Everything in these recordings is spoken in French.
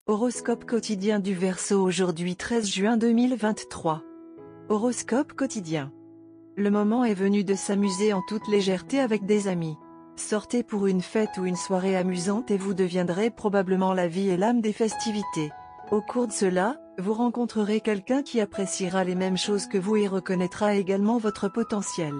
Horoscope quotidien du Verseau aujourd'hui 13 juin 2023. Horoscope quotidien. Le moment est venu de s'amuser en toute légèreté avec des amis. Sortez pour une fête ou une soirée amusante et vous deviendrez probablement la vie et l'âme des festivités. Au cours de cela, vous rencontrerez quelqu'un qui appréciera les mêmes choses que vous et reconnaîtra également votre potentiel.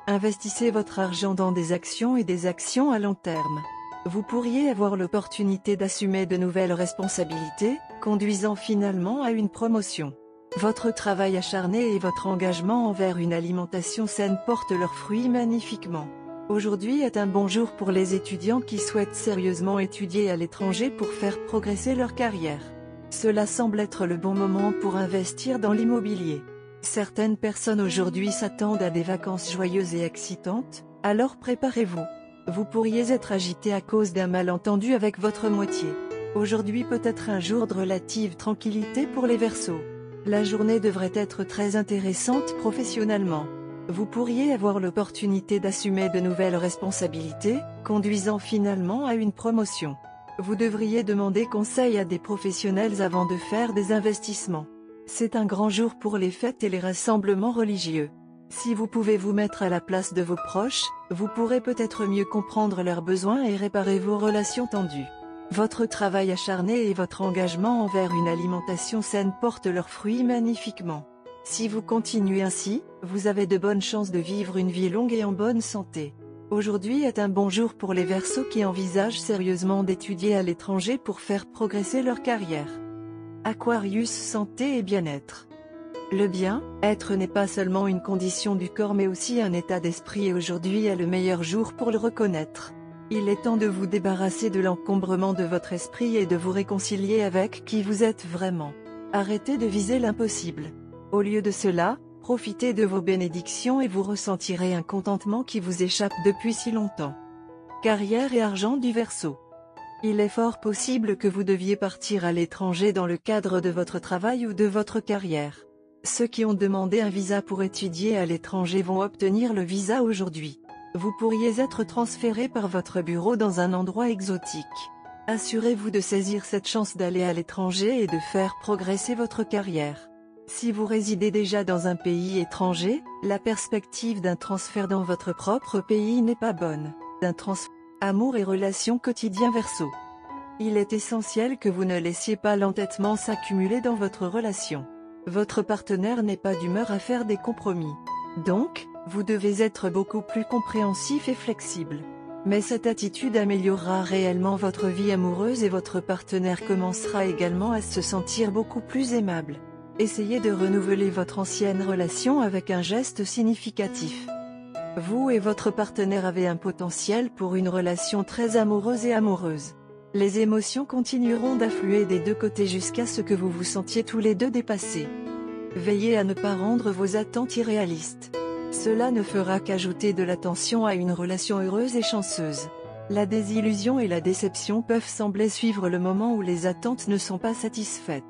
Investissez votre argent dans des actions et des actions à long terme. Vous pourriez avoir l'opportunité d'assumer de nouvelles responsabilités, conduisant finalement à une promotion. Votre travail acharné et votre engagement envers une alimentation saine portent leurs fruits magnifiquement. Aujourd'hui est un bon jour pour les étudiants qui souhaitent sérieusement étudier à l'étranger pour faire progresser leur carrière. Cela semble être le bon moment pour investir dans l'immobilier. Certaines personnes aujourd'hui s'attendent à des vacances joyeuses et excitantes, alors préparez-vous. Vous pourriez être agité à cause d'un malentendu avec votre moitié. Aujourd'hui peut être un jour de relative tranquillité pour les Verseaux. La journée devrait être très intéressante professionnellement. Vous pourriez avoir l'opportunité d'assumer de nouvelles responsabilités, conduisant finalement à une promotion. Vous devriez demander conseil à des professionnels avant de faire des investissements. C'est un grand jour pour les fêtes et les rassemblements religieux. Si vous pouvez vous mettre à la place de vos proches, vous pourrez peut-être mieux comprendre leurs besoins et réparer vos relations tendues. Votre travail acharné et votre engagement envers une alimentation saine portent leurs fruits magnifiquement. Si vous continuez ainsi, vous avez de bonnes chances de vivre une vie longue et en bonne santé. Aujourd'hui est un bon jour pour les Verseaux qui envisagent sérieusement d'étudier à l'étranger pour faire progresser leur carrière. Aquarius, santé et bien-être. Le bien-être n'est pas seulement une condition du corps mais aussi un état d'esprit et aujourd'hui est le meilleur jour pour le reconnaître. Il est temps de vous débarrasser de l'encombrement de votre esprit et de vous réconcilier avec qui vous êtes vraiment. Arrêtez de viser l'impossible. Au lieu de cela, profitez de vos bénédictions et vous ressentirez un contentement qui vous échappe depuis si longtemps. Carrière et argent du Verseau. Il est fort possible que vous deviez partir à l'étranger dans le cadre de votre travail ou de votre carrière. Ceux qui ont demandé un visa pour étudier à l'étranger vont obtenir le visa aujourd'hui. Vous pourriez être transféré par votre bureau dans un endroit exotique. Assurez-vous de saisir cette chance d'aller à l'étranger et de faire progresser votre carrière. Si vous résidez déjà dans un pays étranger, la perspective d'un transfert dans votre propre pays n'est pas bonne. Amour et relations quotidien Verseau. Il est essentiel que vous ne laissiez pas l'entêtement s'accumuler dans votre relation. Votre partenaire n'est pas d'humeur à faire des compromis. Donc, vous devez être beaucoup plus compréhensif et flexible. Mais cette attitude améliorera réellement votre vie amoureuse et votre partenaire commencera également à se sentir beaucoup plus aimable. Essayez de renouveler votre ancienne relation avec un geste significatif. Vous et votre partenaire avez un potentiel pour une relation très amoureuse et amoureuse. Les émotions continueront d'affluer des deux côtés jusqu'à ce que vous vous sentiez tous les deux dépassés. Veillez à ne pas rendre vos attentes irréalistes. Cela ne fera qu'ajouter de la tension à une relation heureuse et chanceuse. La désillusion et la déception peuvent sembler suivre le moment où les attentes ne sont pas satisfaites.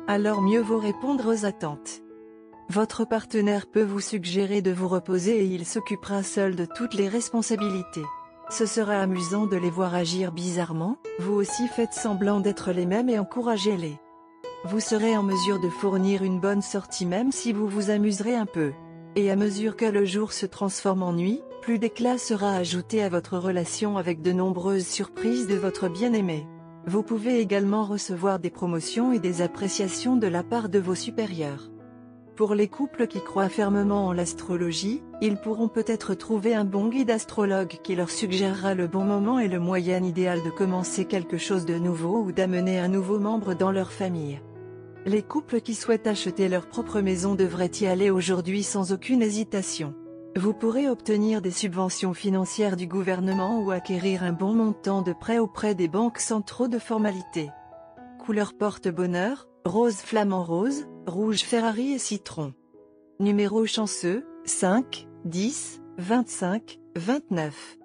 Alors mieux vaut répondre aux attentes. Votre partenaire peut vous suggérer de vous reposer et il s'occupera seul de toutes les responsabilités. Ce sera amusant de les voir agir bizarrement, vous aussi faites semblant d'être les mêmes et encouragez-les. Vous serez en mesure de fournir une bonne sortie même si vous vous amuserez un peu. Et à mesure que le jour se transforme en nuit, plus d'éclat sera ajouté à votre relation avec de nombreuses surprises de votre bien-aimé. Vous pouvez également recevoir des promotions et des appréciations de la part de vos supérieurs. Pour les couples qui croient fermement en l'astrologie, ils pourront peut-être trouver un bon guide astrologue qui leur suggérera le bon moment et le moyen idéal de commencer quelque chose de nouveau ou d'amener un nouveau membre dans leur famille. Les couples qui souhaitent acheter leur propre maison devraient y aller aujourd'hui sans aucune hésitation. Vous pourrez obtenir des subventions financières du gouvernement ou acquérir un bon montant de prêt auprès des banques sans trop de formalités. Couleur porte-bonheur, rose flamant rose, rouge Ferrari et citron. Numéro chanceux, 5, 10, 25, 29.